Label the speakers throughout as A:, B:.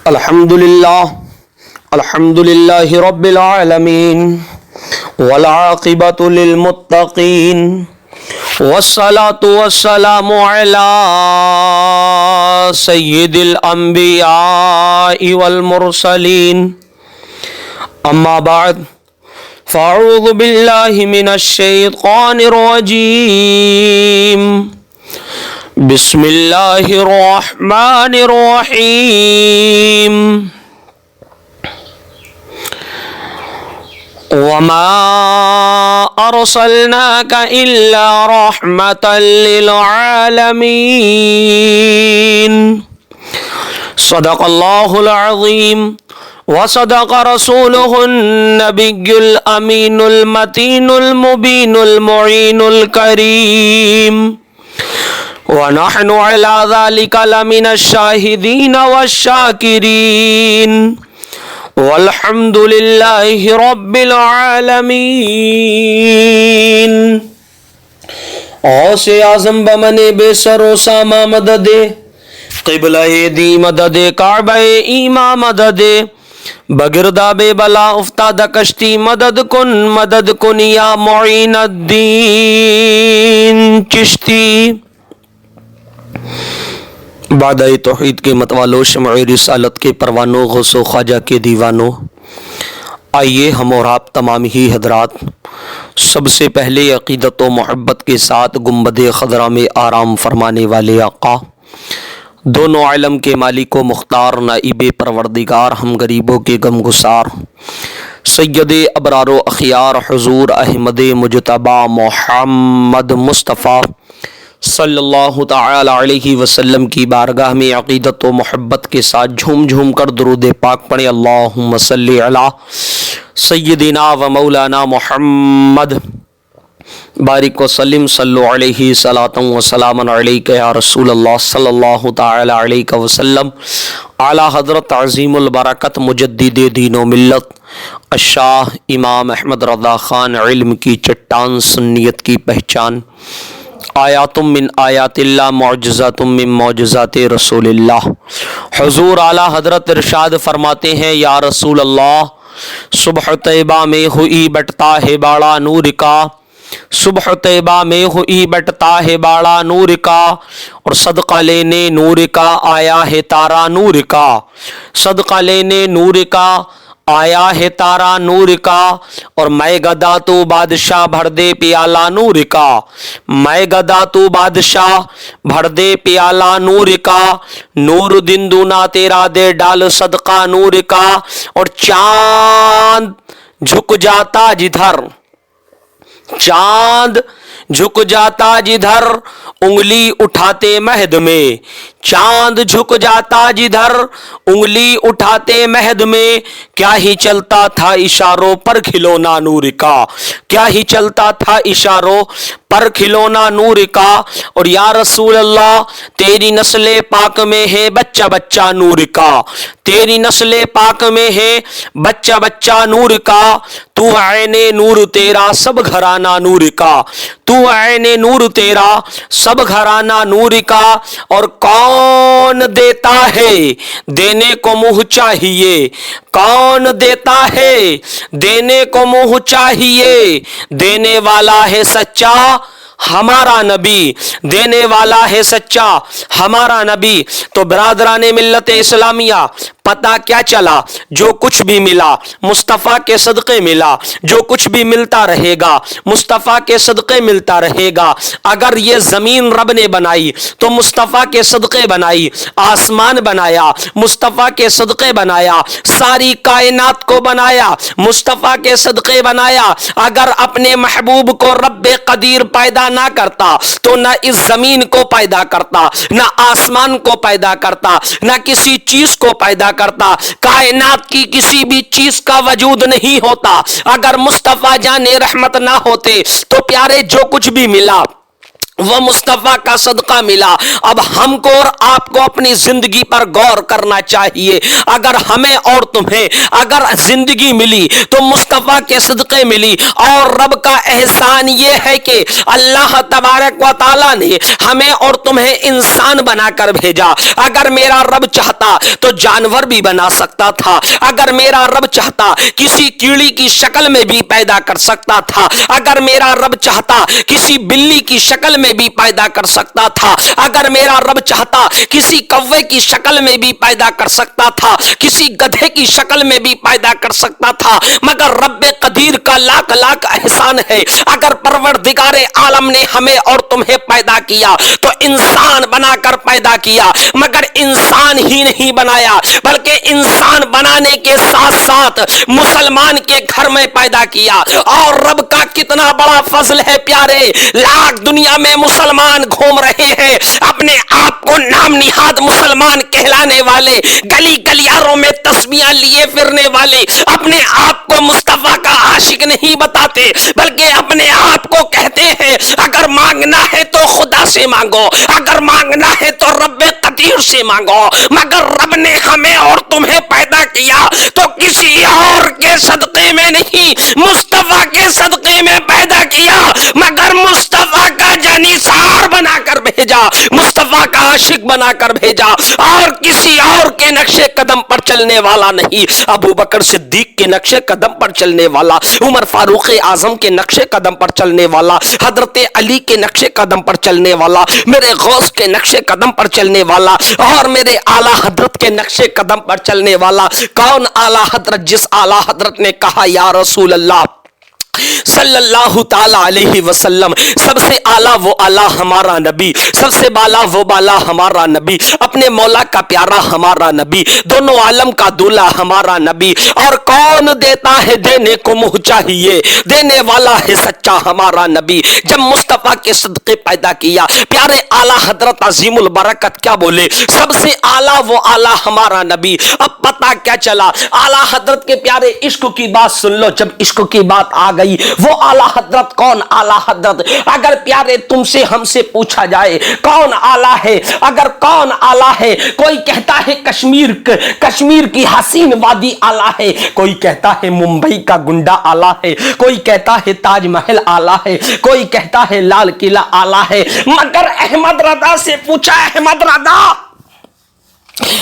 A: الحمد للہ رب العالمین والعاقبۃ للمتقین والصلاة والسلام علی سید الانبیاء والمرسلین اما بعد فاعوذ باللہ من الشیطان الرجیم بسم اللہ الرحمن الرحیم وما ارسلناک الا رحمة للعالمین صدق اللہ العظیم وصدق رسوله النبی الامین المتین المبین المعین الکریم ونحن على ذلك لمن الشاهدين والشاكرين والحمد لله رب العالمین۔ غوث اعظم بمن بے سر و ساما مدد، قبلہ دی مدد، کعبہ ایما مدد، بگرداب بلا افتاد کشتی مدد کن یا معین الدین چشتی۔ بعد توحید کے متوالو، شمع رسالت کے پروانوں، غوث و خواجہ کے دیوانوں، آئیے ہم اور آپ تمام ہی حضرات سب سے پہلے عقیدت و محبت کے ساتھ گنبد خضرا میں آرام فرمانے والے آقا، دونوں عالم کے مالک و مختار، نائب پروردگار، ہم غریبوں کے غمگسار، سید ابرار و اخیار حضور احمد مجتبی محمد مصطفیٰ صلی اللہ تعالی علیہ وسلم کی بارگاہ میں عقیدت و محبت کے ساتھ جھوم جھوم کر درود پاک پڑھیں۔ اللہم صلی علی سیدنا و مولانا محمد بارک وسلم، صلو علیہ صلاۃ و سلام علیک یا رسول اللہ صلی اللہ تعالی علیہ وسلم، اعلی حضرت عظیم البرکت مجدد دین و ملت الشاہ امام احمد رضا خان، علم کی چٹان، سنیت کی پہچان، آیات من آیات اللہ، معجزات من معجزات رسول اللہ۔ حضور اعلی حضرت ارشاد فرماتے ہیں، یا رسول اللہ صبح طیبہ میں ہوئی بٹتا ہے باڑا نور کا، صبح طیبہ میں ہوئی بٹتا ہے باڑا نور کا، اور صدقہ لینے نور کا آیا ہے تارا نور کا، صدقہ لینے نور کا آیا ہے تارا نور کا، اور میں گدا تو بادشاہ بھر دے پیالہ نور کا، میں گدا تو بادشاہ بھر دے پیالہ نور کا، نور دن دونا تیرا دے ڈال صدقہ نور کا، اور چاند جھک جاتا جدھر، چاند جھک جاتا جدھر انگلی اٹھاتے مہد میں، چاند جھک جاتا جدھر انگلی اٹھاتے مہد میں، کیا ہی چلتا تھا اشاروں پر کھلونا نور کا، کیا ہی چلتا تھا اشاروں پر کھلونا نور کا، اور یا رسول اللہ تیری نسل پاک میں ہے بچہ بچہ نور کا، تیری نسل پاک میں ہے بچہ بچہ نور کا، تو عین نور تیرا سب گھرانہ نور کا، تو عین نور تیرا سب گھرانہ نور کا، اور کون دیتا ہے دینے کو منہ چاہیے، کون دیتا ہے دینے کو منہ چاہیے، دینے والا ہے سچا ہمارا نبی، دینے والا ہے سچا ہمارا نبی۔ تو برادران ملت اسلامیہ پتہ کیا چلا، جو کچھ بھی ملا مصطفیٰ کے صدقے ملا، جو کچھ بھی ملتا رہے گا مصطفیٰ کے صدقے ملتا رہے گا۔ اگر یہ زمین رب نے بنائی تو مصطفیٰ کے صدقے بنائی، آسمان بنایا مصطفیٰ کے صدقے بنایا، ساری کائنات کو بنایا مصطفیٰ کے صدقے بنایا۔ اگر اپنے محبوب کو رب قدیر پیدا نہ کرتا تو نہ اس زمین کو پیدا کرتا، نہ آسمان کو پیدا کرتا، نہ کسی چیز کو پیدا کرتا، کائنات کی کسی بھی چیز کا وجود نہیں ہوتا اگر مصطفیٰ جان رحمت نہ ہوتے۔ تو پیارے جو کچھ بھی ملا وہ مصطفیٰ کا صدقہ ملا۔ اب ہم کو اور آپ کو اپنی زندگی پر غور کرنا چاہیے۔ اگر ہمیں اور تمہیں اگر زندگی ملی تو مصطفیٰ کے صدقے ملی، اور رب کا احسان یہ ہے کہ اللہ تبارک و تعالیٰ نے ہمیں اور تمہیں انسان بنا کر بھیجا۔ اگر میرا رب چاہتا تو جانور بھی بنا سکتا تھا، اگر میرا رب چاہتا کسی کیڑی کی شکل میں بھی پیدا کر سکتا تھا، اگر میرا رب چاہتا کسی بلی کی شکل میں بھی پیدا کر سکتا تھا، اگر میرا رب چاہتا کسی کوے کی شکل میں بھی پیدا کر سکتا تھا، کسی گدھے کی شکل میں بھی پیدا کر سکتا تھا، مگر رب قدیر کا لاکھ لاکھ احسان ہے۔ اگر پروردگار عالم نے ہمیں اور تمہیں پیدا کیا تو انسان بنا کر پیدا کیا، مگر انسان ہی نہیں بنایا بلکہ انسان بنانے کے ساتھ ساتھ مسلمان کے گھر میں پیدا کیا۔ اور رب کا کتنا بڑا فضل ہے پیارے، لاکھ دنیا میں مسلمان گھوم رہے ہیں، اپنے آپ کو نام نہاد مسلمان کہلانے والے، گلی گلیاروں میں تسبیحاں لیے پھرنے والے اپنے آپ کو مصطفیٰ کا عاشق نہیں بتاتے، بلکہ اپنے آپ کو کہتے ہیں اگر مانگنا ہے تو خدا سے مانگو، اگر مانگنا ہے تو رب قدیر سے مانگو۔ مگر رب نے ہمیں اور تمہیں پیدا کیا تو کسی اور کے صدقے میں نہیں، مصطفیٰ کے صدقے میں پیدا کیا، مگر مصطفیٰ کا جانثار بنا کر بھیجا، مصطفیٰ کا عاشق بنا کر بھیجا، اور کسی اور کے نقش قدم پر چلنے والا نہیں۔ ابو بکر صدیق کے نقش قدم پر چلنے والا، عمر فاروق اعظم کے نقش قدم پر چلنے والا، حضرت علی کے نقش قدم پر چلنے والا، میرے غوث کے نقش قدم پر چلنے والا، اور میرے اعلیٰ حضرت کے نقش قدم پر چلنے والا کون اعلیٰ حضرت؟ جس اعلیٰ حضرت نے کہا یا رسول اللہ صلی اللہ تعالی علیہ وسلم، سب سے اعلیٰ وہ اعلیٰ ہمارا نبی، سب سے بالا وہ بالا ہمارا نبی، اپنے مولا کا پیارا ہمارا نبی، دونوں عالم کا دولہ ہمارا نبی، اور کون دیتا ہے دینے کو منہ چاہیے، دینے والا ہے سچا ہمارا نبی۔ جب مصطفیٰ کے صدقے پیدا کیا، پیارے اعلیٰ حضرت عظیم البرکت کیا بولے؟ سب سے اعلیٰ وہ اعلیٰ ہمارا نبی۔ اب پتہ کیا چلا؟ اعلیٰ حضرت کے پیارے عشق کی بات سن لو۔ جب عشق کی بات آ گئی، وہ اعلیٰ حضرت کون اعلیٰ حضرت؟ اگر پیارے تم سے ہم سے پوچھا جائے کون اعلیٰ ہے، اگر کون اعلیٰ ہے، کوئی کہتا ہے کشمیر کی حسین وادی اعلیٰ ہے، کوئی کہتا ہے ممبئی کا گنڈا اعلیٰ ہے، کوئی کہتا ہے تاج محل اعلیٰ ہے، کوئی کہتا ہے لال قلعہ اعلیٰ ہے، مگر احمد رضا سے پوچھا، احمد رضا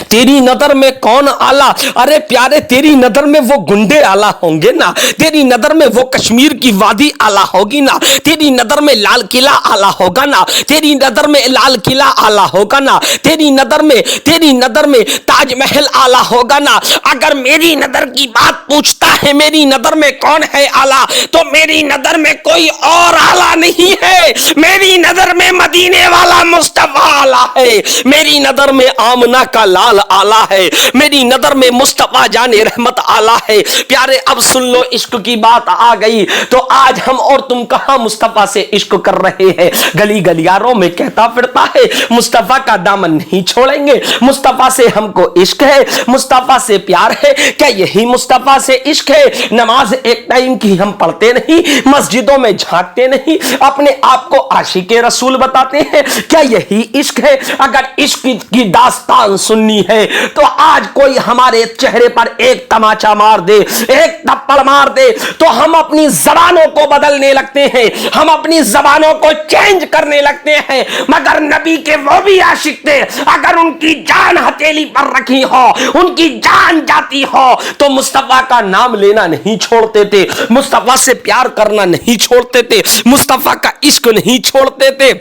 A: تیری نظر میں کون اعلیٰ؟ ارے پیارے تیری نظر میں وہ گنڈے اعلیٰ ہوں گے نا، تیری نظر میں وہ کشمیر کی وادی اعلیٰ ہوگی نا، تیری نظر میں لال قلعہ اعلیٰ ہوگا نا، تیری نظر میں لال قلعہ اعلیٰ ہوگا نا، تیری نظر میں تاج محل اعلیٰ ہوگا نا۔ اگر میری نظر کی بات پوچھتا ہے میری نظر میں کون ہے اعلیٰ، تو میری نظر میں کوئی اور اعلیٰ نہیں ہے، میری نظر میں مدینے والا مصطفیٰ اعلیٰ ہے، میری نظر میں آمنہ کا لال آلہ ہے، میری نظر میں مصطفیٰ جان رحمت آلہ ہے۔ پیارے اب سن لو، عشق کی بات آ گئی تو آج ہم اور تم کہاں مصطفیٰ سے عشق کر رہے ہیں؟ گلی گلیاروں میں کہتا پھرتا ہے مصطفیٰ کا دامن نہیں چھوڑیں گے، مصطفیٰ سے ہم کو عشق ہے، مصطفیٰ سے پیار ہے۔ کیا یہی مصطفیٰ سے عشق ہے؟ نماز ایک ٹائم کی ہم پڑھتے نہیں، مسجدوں میں جھانکتے نہیں، اپنے آپ کو عاشق رسول بتاتے ہیں، کیا یہی عشق ہے؟ اگر عشق کی داستان سننی ہے تو آج کوئی ہمارے چہرے پر ایک تماچا مار دے، ایک تھپڑ مار دے تو ہم اپنی زبانوں کو بدلنے لگتے ہیں، ہم اپنی زبانوں کو چینج کرنے لگتے ہیں۔ مگر نبی کے وہ بھی عاشق تھے، اگر ان کی جان ہتھیلی پر رکھی ہو، ان کی جان جاتی ہو تو مصطفیٰ کا نام لینا نہیں چھوڑتے تھے، مصطفیٰ سے پیار کرنا نہیں چھوڑتے تھے، مصطفیٰ کا عشق نہیں چھوڑتے تھے۔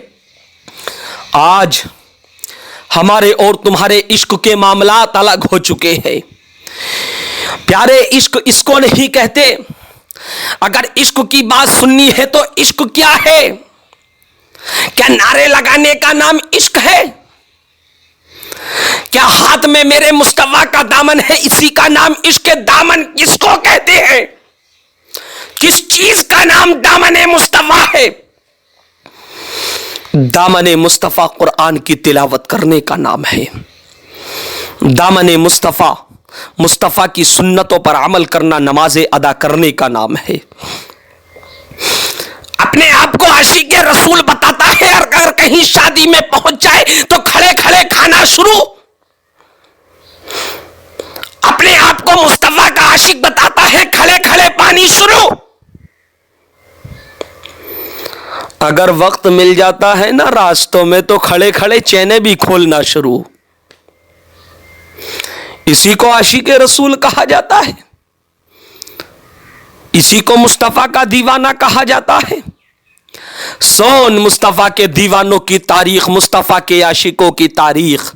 A: آج ہمارے اور تمہارے عشق کے معاملات الگ ہو چکے ہیں۔ پیارے عشق اس کو نہیں کہتے۔ اگر عشق کی بات سننی ہے تو عشق کیا ہے؟ کیا نعرے لگانے کا نام عشق ہے؟ کیا ہاتھ میں میرے مصطفیٰ کا دامن ہے اسی کا نام عشق ہے؟ دامن کس کو کہتے ہیں؟ کس چیز کا نام دامن مصطفیٰ ہے؟ دامن مصطفیٰ قرآن کی تلاوت کرنے کا نام ہے، دامن مصطفیٰ کی سنتوں پر عمل کرنا نماز ادا کرنے کا نام ہے۔ اپنے آپ کو عاشق رسول بتاتا ہے، اگر کہیں شادی میں پہنچ جائے تو کھڑے کھڑے کھانا شروع. اپنے آپ کو مصطفیٰ کا عاشق بتاتا ہے، کھڑے کھڑے پانی شروع. اگر وقت مل جاتا ہے نا راستوں میں تو کھڑے کھڑے چینیں بھی کھولنا شروع. اسی کو عاشق رسول کہا جاتا ہے، اسی کو مصطفیٰ کا دیوانہ کہا جاتا ہے. سون مصطفیٰ کے دیوانوں کی تاریخ، مصطفیٰ کے عاشقوں کی تاریخ.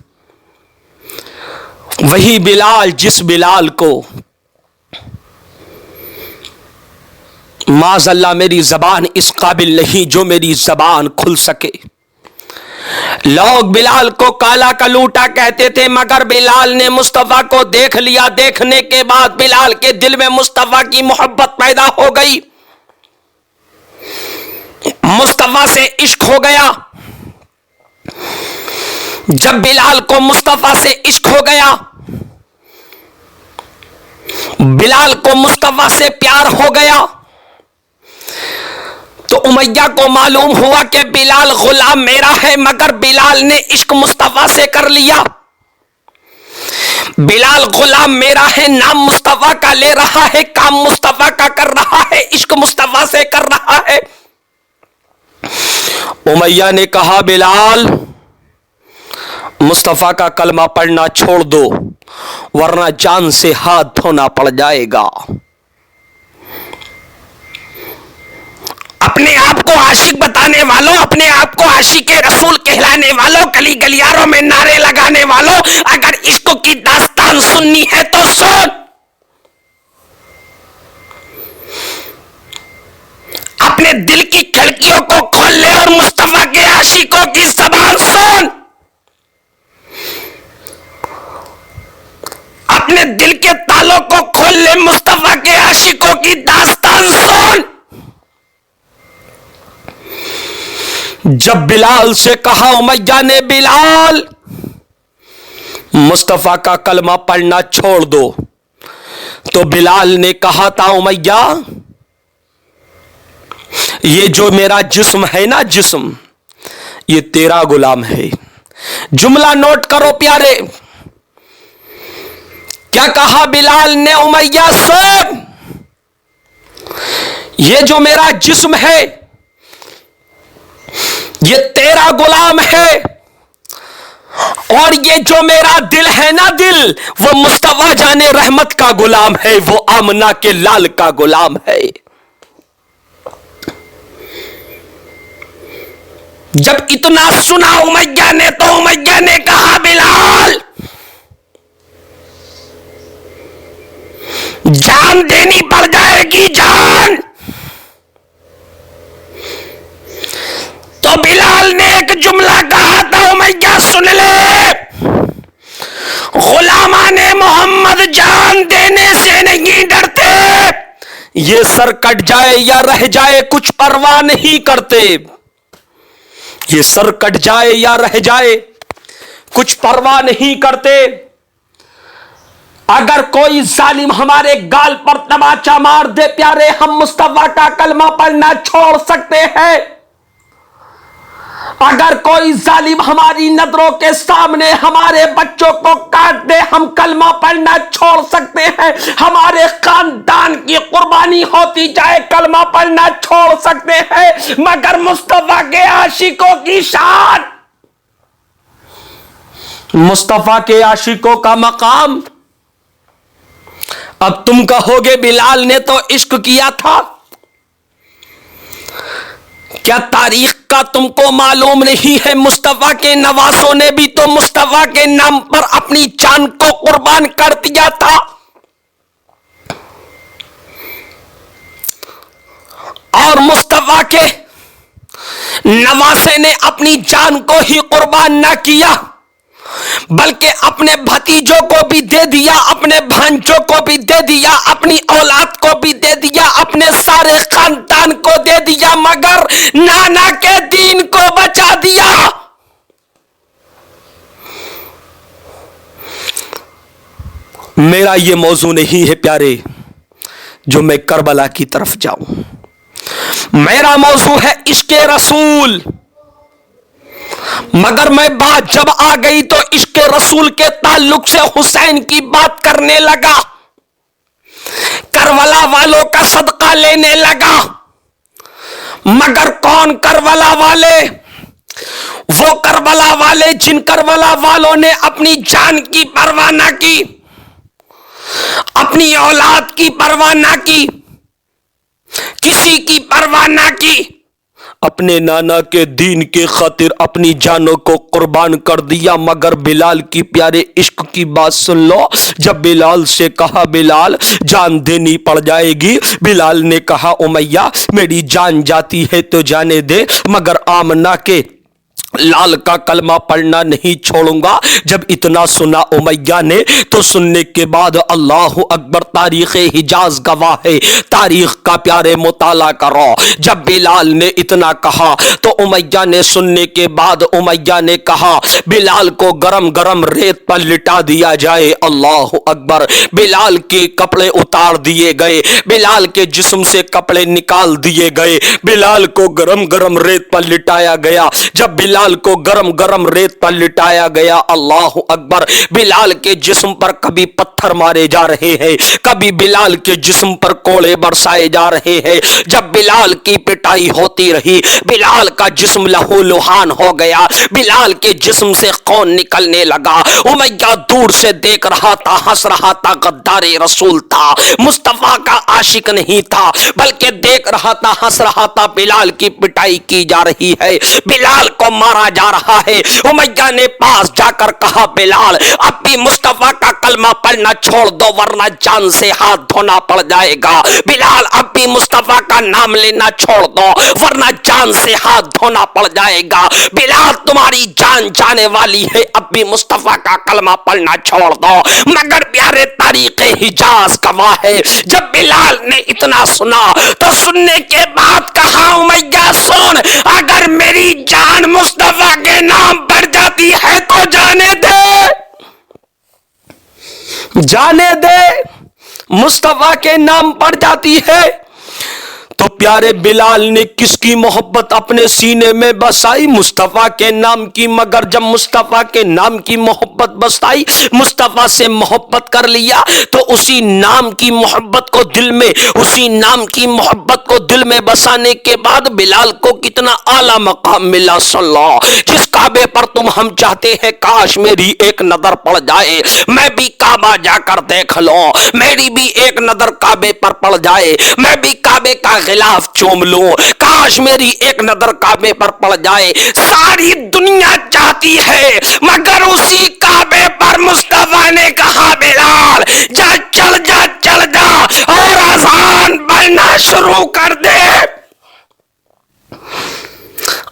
A: وہی بلال جس بلال کو معاذ اللہ میری زبان اس قابل نہیں جو میری زبان کھل سکے. لوگ بلال کو کالا کلوٹا کہتے تھے، مگر بلال نے مصطفیٰ کو دیکھ لیا. دیکھنے کے بعد بلال کے دل میں مصطفیٰ کی محبت پیدا ہو گئی، مصطفیٰ سے عشق ہو گیا. جب بلال کو مصطفیٰ سے عشق ہو گیا، بلال کو مصطفیٰ سے پیار ہو گیا، تو امیہ کو معلوم ہوا کہ بلال غلام میرا ہے، مگر بلال نے عشق مصطفیٰ سے کر لیا. بلال غلام میرا ہے، نام مصطفیٰ کا لے رہا ہے، کام مصطفیٰ کا کر رہا ہے، عشق مصطفیٰ سے کر رہا ہے. امیہ نے کہا بلال مصطفیٰ کا کلمہ پڑھنا چھوڑ دو ورنہ جان سے ہاتھ دھونا پڑ جائے گا. اپنے آپ کو عاشق بتانے والوں، اپنے آپ کو عاشق رسول کہلانے والوں، گلی گلیاروں میں نعرے لگانے والوں، اگر عشق کی داستان سننی ہے تو سن. اپنے دل کی کھڑکیوں کو کھول لے اور مصطفیٰ کے عاشقوں کی زبان سن. اپنے دل کے تالوں کو کھول لے، مصطفیٰ کے عاشقوں کی داستان سن. جب بلال سے کہا امیہ نے بلال مصطفیٰ کا کلمہ پڑھنا چھوڑ دو، تو بلال نے کہا تھا امیہ یہ جو میرا جسم ہے نا، جسم یہ تیرا غلام ہے. جملہ نوٹ کرو پیارے، کیا کہا بلال نے؟ امیہ سن، یہ جو میرا جسم ہے یہ تیرا غلام ہے، اور یہ جو میرا دل ہے نا، دل وہ مصطفیٰ جان رحمت کا غلام ہے، وہ آمنہ کے لال کا غلام ہے. جب اتنا سنا امیہ نے تو امیہ نے کہا بلال جان دینی پڑ جائے گی، جان. تو بلال نے ایک جملہ کہا تھا، امیہ سن لے، غلامان محمد جان دینے سے نہیں ڈرتے، یہ سر کٹ جائے یا رہ جائے کچھ پرواہ نہیں کرتے. یہ سر کٹ جائے یا رہ جائے کچھ پرواہ نہیں کرتے. اگر کوئی ظالم ہمارے گال پر تماچا مار دے پیارے، ہم مصطفیٰ کا کلمہ پڑھنا چھوڑ سکتے ہیں. اگر کوئی ظالم ہماری نظروں کے سامنے ہمارے بچوں کو کاٹ دے، ہم کلمہ پڑھنا چھوڑ سکتے ہیں. ہمارے خاندان کی قربانی ہوتی جائے، کلمہ پڑھنا چھوڑ سکتے ہیں، مگر مصطفیٰ کے عاشقوں کی شان، مصطفیٰ کے عاشقوں کا مقام. اب تم کہو گے بلال نے تو عشق کیا تھا، کیا تاریخ کا تم کو معلوم نہیں ہے؟ مصطفیٰ کے نواسوں نے بھی تو مصطفیٰ کے نام پر اپنی جان کو قربان کر دیا تھا. اور مصطفیٰ کے نواسے نے اپنی جان کو ہی قربان نہ کیا، بلکہ اپنے بھتیجوں کو بھی دے دیا، اپنے بھانجوں کو بھی دے دیا، اپنی اولاد کو بھی دے دیا، اپنے سارے خاندان کو دے دیا، مگر نانا کے دین کو بچا دیا. میرا یہ موضوع نہیں ہے پیارے جو میں کربلا کی طرف جاؤں. میرا موضوع ہے عشق رسول. مگر میں بات جب آ گئی تو عشق رسول کے تعلق سے حسین کی بات کرنے لگا، کربلا والوں کا صدقہ لینے لگا۔ مگر کون کربلا والے؟ وہ کربلا والے جن کربلا والوں نے اپنی جان کی پرواہ نہ کی، اپنی اولاد کی پرواہ نہ کی، کسی کی پرواہ نہ کی، اپنے نانا کے دین کے خاطر اپنی جانوں کو قربان کر دیا۔ مگر بلال کی پیارے عشق کی بات سن لو، جب بلال سے کہا بلال جان دینی پڑ جائے گی، بلال نے کہا امیہ میری جان جاتی ہے تو جانے دے، مگر آمنہ کے لال کا کلمہ پڑھنا نہیں چھوڑوں گا۔ جب اتنا سنا امیہ نے تو سننے کے بعد اللہ اکبر، تاریخ حجاز گواہ ہے، تاریخ کا پیارے مطالعہ کرو۔ جب بلال نے اتنا کہا تو امیہ نے سننے کے بعد امیہ نے کہا بلال کو گرم گرم ریت پر لٹا دیا جائے۔ اللہ اکبر، بلال کے کپڑے اتار دیے گئے، بلال کے جسم سے کپڑے نکال دیے گئے، بلال کو گرم گرم ریت پر لٹایا گیا۔ جب بلال کو گرم گرم ریت پر لٹایا گیا، اللہ اکبر، بلال کے جسم پر کبھی پتھر مارے جا رہے ہیں، کبھی بلال کے جسم پر کوڑے برسائے جا رہے ہیں۔ جب بلال کی پٹائی ہوتی رہی، بلال کا جسم لہو لہان ہو گیا، بلال کے جسم سے خون نکلنے لگا۔ امیہ دور سے دیکھ رہا تھا، ہنس رہا تھا، غدار رسول تھا، مصطفیٰ کا عاشق نہیں تھا، بلکہ دیکھ رہا تھا، ہنس رہا تھا، بلال کی پٹائی کی جا رہی ہے، بلال کو مارا جا رہا ہے۔ امیہ نے پاس جا کر کہا بلال اب بھی مصطفیٰ کا کلمہ پڑھنا چھوڑ دو ورنہ جان سے ہاتھ دھونا پڑ جائے گا۔ بلال اب بھی مصطفیٰ کا نام لینا چھوڑ دو ورنہ جان سے ہاتھ دھونا پڑ جائے گا۔ بلال تمہاری جان جانے والی ہے، اب بھی مصطفیٰ کا کلمہ پڑھنا چھوڑ دو۔ مگر پیارے تاریخ حجاز گواہ ہے، جب بلال نے اتنا سنا تو سننے کے بعد کہا امیہ سن، اگر میری جان مصطفیٰ کے نام پر جاتی ہے تو جانے دے، جانے دے، مصطفیٰ کے نام پر جاتی ہے۔ تو پیارے بلال نے کس کی محبت اپنے سینے میں بسائی؟ مصطفیٰ کے نام کی۔ مگر جب مصطفیٰ کے نام کی محبت بسائی، مصطفیٰ سے محبت کر لیا تو اسی نام کی محبت کو دل میں، اسی نام کی محبت کو دل میں بسانے کے بعد بلال کو کتنا اعلیٰ مقام ملا۔ صلی اللہ، جس کعبے پر تم ہم چاہتے ہیں کاش میری ایک نظر پڑ جائے، میں بھی کعبہ جا کر دیکھ لو، میری بھی ایک نظر کعبے پر پڑ جائے، میں بھی کعبے کا غلاف چوم لوں، کاش میری ایک نظر کعبے پر پڑ جائے۔ ساری دنیا چاہتی ہے مگر اسی کعبے پر مصطفیٰ نے کہا بلال جا چل جا چل جا اور اذان پڑھنا شروع کر دے،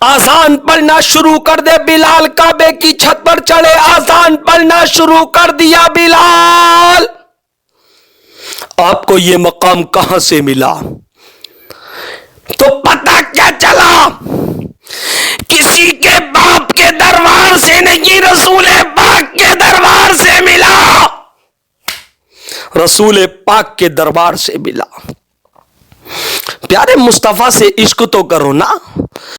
A: آذان پڑھنا شروع کر دے۔ بلال کعبے کی چھت پر چڑھے، آذان پڑھنا شروع کر دیا۔ بلال آپ کو یہ مقام کہاں سے ملا؟ تو پتہ کیا چلا، کسی کے باپ کے دربار سے نہیں، رسول پاک کے دربار سے ملا، رسول پاک کے دربار سے ملا۔ پیارے مصطفیٰ سے عشق تو کرو نا۔